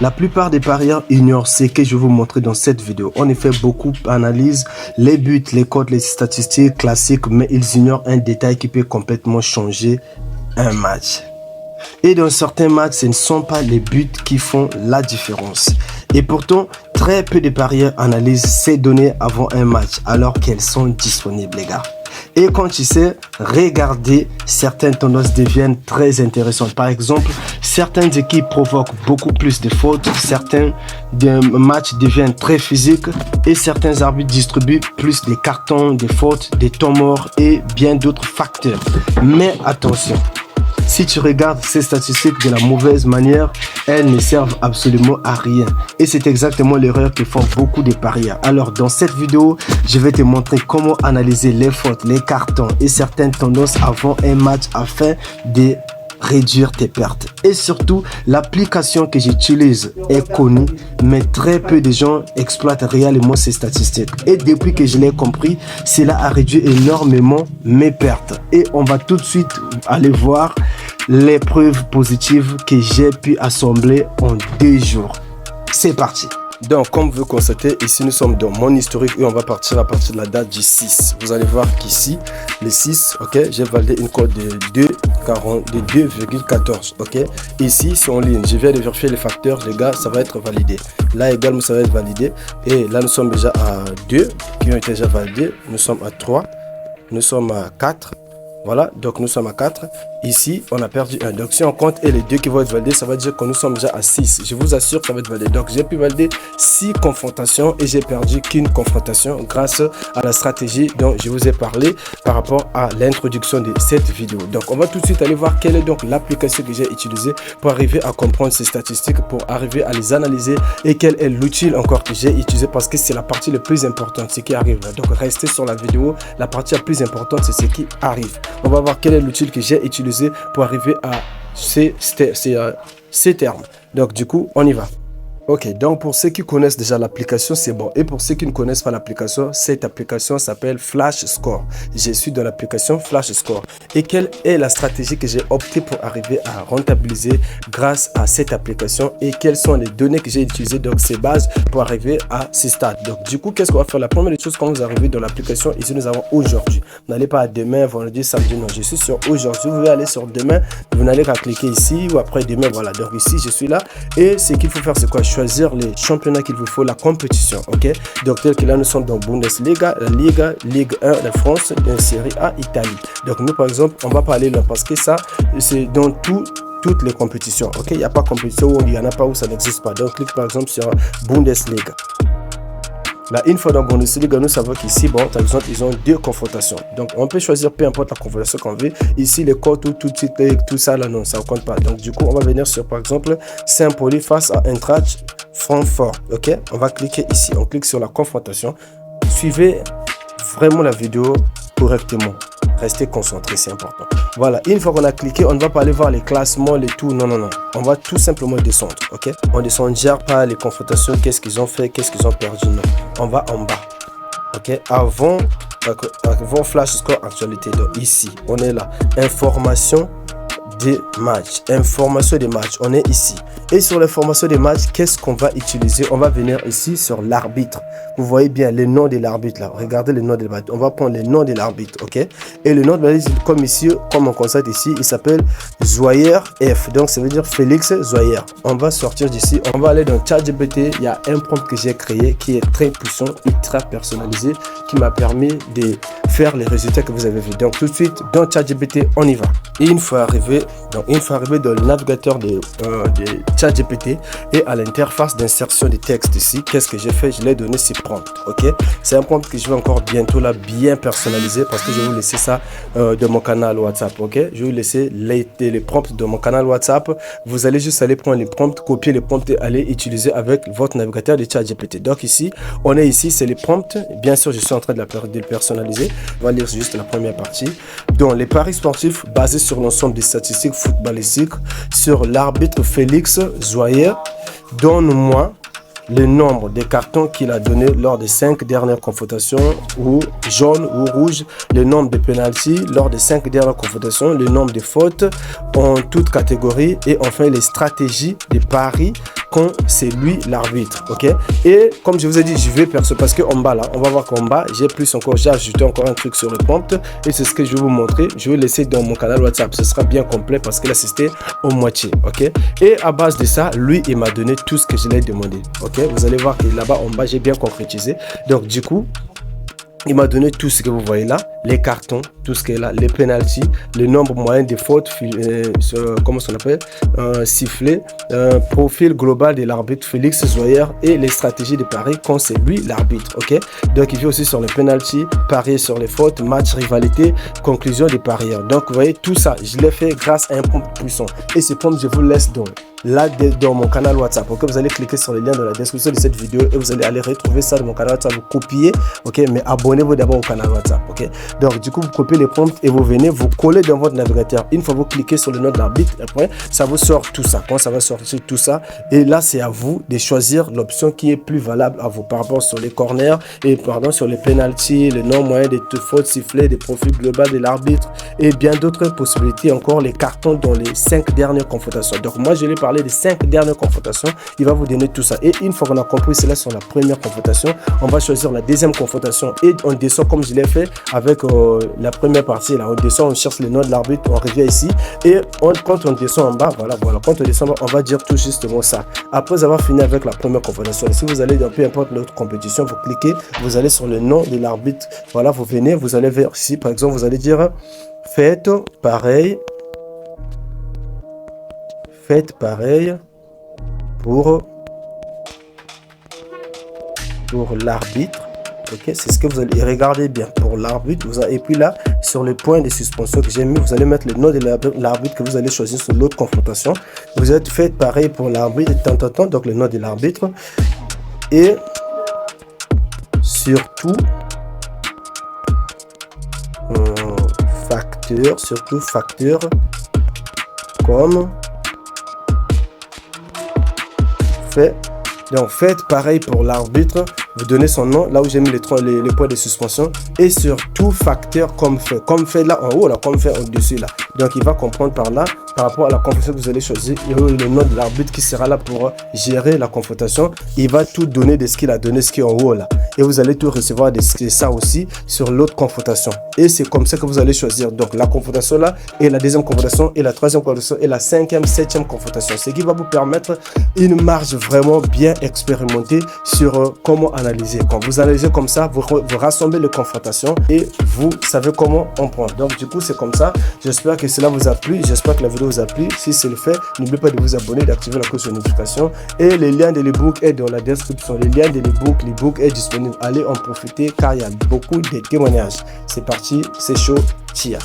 La plupart des parieurs ignorent ce que je vais vous montrer dans cette vidéo. En effet, beaucoup analysent les buts, les codes, les statistiques classiques, mais ils ignorent un détail qui peut complètement changer un match. Et dans certains matchs, ce ne sont pas les buts qui font la différence. Et pourtant, très peu de parieurs analysent ces données avant un match alors qu'elles sont disponibles, les gars. Et quand tu sais, regarder, certaines tendances deviennent très intéressantes. Par exemple, certaines équipes provoquent beaucoup plus de fautes, certains matchs deviennent très physiques et certains arbitres distribuent plus de cartons, des fautes, des temps morts et bien d'autres facteurs. Mais attention, si tu regardes ces statistiques de la mauvaise manière, elles ne servent absolument à rien. Et c'est exactement l'erreur que font beaucoup de parieurs. Alors dans cette vidéo, je vais te montrer comment analyser les fautes, les cartons et certaines tendances avant un match afin de réduire tes pertes. Et surtout, l'application que j'utilise est connue, mais très peu de gens exploitent réellement ces statistiques. Et depuis que je l'ai compris, cela a réduit énormément mes pertes. Et on va tout de suite aller voir les preuves positives que j'ai pu assembler en 2 jours. C'est parti. Donc, comme vous constatez, ici nous sommes dans mon historique et on va partir à partir de la date du 6. Vous allez voir qu'ici, le 6, ok, j'ai validé une cote de 2,14, ok. Ici, c'est en ligne. Je viens de vérifier les facteurs, les gars, ça va être validé. Là également, ça va être validé. Et là, nous sommes déjà à 2 qui ont été déjà validés. Nous sommes à 3. Nous sommes à 4. Voilà, donc nous sommes à 4. Ici, on a perdu 1. Donc, si on compte et les 2 qui vont être validés, ça veut dire que nous sommes déjà à 6. Je vous assure que ça va être validé. Donc, j'ai pu valider 6 confrontations et j'ai perdu qu'une confrontation grâce à la stratégie dont je vous ai parlé par rapport à l'introduction de cette vidéo. Donc, on va tout de suite aller voir quelle est donc l'application que j'ai utilisée pour arriver à comprendre ces statistiques, pour arriver à les analyser et quel est l'outil encore que j'ai utilisé parce que c'est la partie la plus importante, ce qui arrive. Donc, restez sur la vidéo. La partie la plus importante, c'est ce qui arrive. On va voir quel est l'outil que j'ai utilisé pour arriver à ces termes. Donc du coup, on y va. Ok, donc pour ceux qui connaissent déjà l'application, c'est bon. Et pour ceux qui ne connaissent pas l'application, cette application s'appelle Flash Score. Je suis dans l'application Flash Score. Et quelle est la stratégie que j'ai opté pour arriver à rentabiliser grâce à cette application et quelles sont les données que j'ai utilisées, donc ces bases pour arriver à ces stades. Donc du coup, qu'est-ce qu'on va faire? La première des choses, quand vous arrivez dans l'application, ici nous avons aujourd'hui. Vous n'allez pas à demain, vendredi, samedi, non. Je suis sur aujourd'hui. Vous pouvez aller sur demain. Vous n'allez qu'à cliquer ici ou après demain. Voilà. Donc ici, je suis là. Et ce qu'il faut faire, c'est quoi? Choisir les championnats qu'il vous faut, la compétition, ok. Donc tel que là nous sommes dans Bundesliga, la Liga, Ligue 1 de France, la Série A, Italie. Donc nous par exemple, on va pas aller là parce que ça c'est dans toutes les compétitions, ok. Il n'y a pas compétition où il n'y en a pas, où ça n'existe pas. Donc clique par exemple sur Bundesliga. Là, une fois dans Bundesliga, nous savons qu'ici, bon, par exemple, ils ont 2 confrontations. Donc, on peut choisir peu importe la confrontation qu'on veut. Ici, les codes ou tout ça, là, non, ça ne compte pas. Donc, du coup, on va venir sur, par exemple, Saint-Pauli face à Eintracht Francfort. OK? On va cliquer ici. On clique sur la confrontation. Suivez vraiment la vidéo correctement. Restez concentré, c'est important. Voilà, une fois qu'on a cliqué, on ne va pas aller voir les classements, les tout. Non, non, non. On va tout simplement descendre, ok? On descend, on ne gère pas les confrontations, qu'est-ce qu'ils ont fait, qu'est-ce qu'ils ont perdu, non. On va en bas, ok? Avant Flash Score actualité, donc ici, on est là. Information des matchs, information des matchs, on est ici. Et sur l'information des matchs, qu'est-ce qu'on va utiliser? On va venir ici sur l'arbitre. Vous voyez bien le nom de l'arbitre là. Regardez le nom de l'arbitre. On va prendre le nom de l'arbitre, ok? Et le nom de l'arbitre, comme ici, comme on constate ici, il s'appelle Zoyer F. Donc ça veut dire Félix Zoyer. On va sortir d'ici. On va aller dans ChatGPT. Il y a un prompt que j'ai créé qui est très puissant, ultra personnalisé, qui m'a permis de faire les résultats que vous avez vus. Donc tout de suite, dans ChatGPT, on y va. Et une fois arrivé dans le navigateur de ChatGPT et à l'interface d'insertion des textes ici, qu'est-ce que j'ai fait? Je l'ai donné ces prompts, ok? C'est un prompt que je vais encore bientôt là bien personnaliser parce que je vais vous laisser ça de mon canal WhatsApp, ok? Je vais vous laisser les prompts de mon canal WhatsApp. Vous allez juste aller prendre les prompts, copier les prompts et aller utiliser avec votre navigateur de ChatGPT. Donc ici, on est ici, c'est les prompts. Bien sûr, je suis en train de le personnaliser. On va lire juste la première partie. Donc les paris sportifs basés sur l'ensemble des statistiques footballistiques sur l'arbitre Félix Zoyer. Donne-moi le nombre de cartons qu'il a donné lors des 5 dernières confrontations, ou jaune ou rouge, le nombre de pénaltys lors des 5 dernières confrontations, le nombre de fautes en toute catégorie et enfin les stratégies de paris quand c'est lui l'arbitre, ok. Et comme je vous ai dit, je vais perso parce que en bas là, on va voir qu'en bas, j'ai ajouté encore un truc sur le prompt et c'est ce que je vais vous montrer. Je vais laisser dans mon canal WhatsApp, ce sera bien complet parce que là c'était au moitié, ok. Et à base de ça, lui il m'a donné tout ce que je lui ai demandé, ok. Vous allez voir que là-bas en bas, j'ai bien concrétisé. Donc du coup, il m'a donné tout ce que vous voyez là, les cartons, tout ce qui est là, les penalties, le nombre moyen de fautes, comment ça s'appelle, sifflet, profil global de l'arbitre Félix Zoyer et les stratégies de paris quand c'est lui l'arbitre, ok. Donc il fait aussi sur les penalties, parier sur les fautes, match, rivalité, conclusion des parieurs. Donc vous voyez tout ça, je l'ai fait grâce à un prompt puissant et ce prompt je vous laisse là dans mon canal WhatsApp, ok. Vous allez cliquer sur le lien dans la description de cette vidéo et vous allez aller retrouver ça dans mon canal WhatsApp, vous copiez, ok, mais abonnez-vous d'abord au canal WhatsApp, ok. Donc du coup vous copiez les prompts et vous venez, vous collez dans votre navigateur. Une fois vous cliquez sur le nom de l'arbitre, après ça vous sort tout ça. Quand ça va sortir tout ça, et là c'est à vous de choisir l'option qui est plus valable à vous par rapport sur les corners et sur les penalties, le nombre moyen de fautes sifflées, des profils global de l'arbitre et bien d'autres possibilités encore, les cartons dans les 5 dernières confrontations. Donc moi je l'ai parlé des 5 dernières confrontations, il va vous donner tout ça. Et une fois qu'on a compris cela sur la première confrontation, on va choisir la deuxième confrontation et on descend comme je l'ai fait avec la première partie. Là on descend, on cherche le nom de l'arbitre, on revient ici et quand on descend en bas, voilà, quand on descend en bas, on va dire tout justement ça. Après avoir fini avec la première confrontation, si vous allez dans peu importe l'autre compétition, vous cliquez, vous allez sur le nom de l'arbitre, voilà, vous venez, vous allez vers ici, par exemple vous allez dire faites pareil pour l'arbitre, ok. C'est ce que vous allez regarder bien pour l'arbitre. Et puis là sur le point de suspension que j'ai mis, vous allez mettre le nom de l'arbitre que vous allez choisir sur l'autre confrontation. Vous êtes fait pareil pour l'arbitre, donc le nom de l'arbitre et surtout facteur comme fait. Donc faites pareil pour l'arbitre, vous donnez son nom là où j'ai mis les points de suspension et surtout facteur comme fait là en haut, là comme fait au-dessus là. Donc il va comprendre par là, par rapport à la confrontation que vous allez choisir, il y a le nom de l'arbitre qui sera là pour gérer la confrontation. Il va tout donner de ce qu'il a donné, ce qui est en haut là. Et vous allez tout recevoir de ça aussi sur l'autre confrontation. Et c'est comme ça que vous allez choisir donc la confrontation là et la deuxième confrontation et la troisième confrontation et la cinquième, septième confrontation. Ce qui va vous permettre une marge vraiment bien expérimentée sur comment analyser. Quand vous analysez comme ça, vous rassemblez les confrontations et vous savez comment on prend. Donc du coup c'est comme ça. J'espère que cela vous a plu. J'espère que la vidéo vous a plu. Si c'est le fait, n'oubliez pas de vous abonner, d'activer la cloche de notification. Et le lien de l'ebook est dans la description. Le lien de l'ebook est disponible. Allez en profiter car il y a beaucoup de témoignages. C'est parti, c'est chaud. Cheers.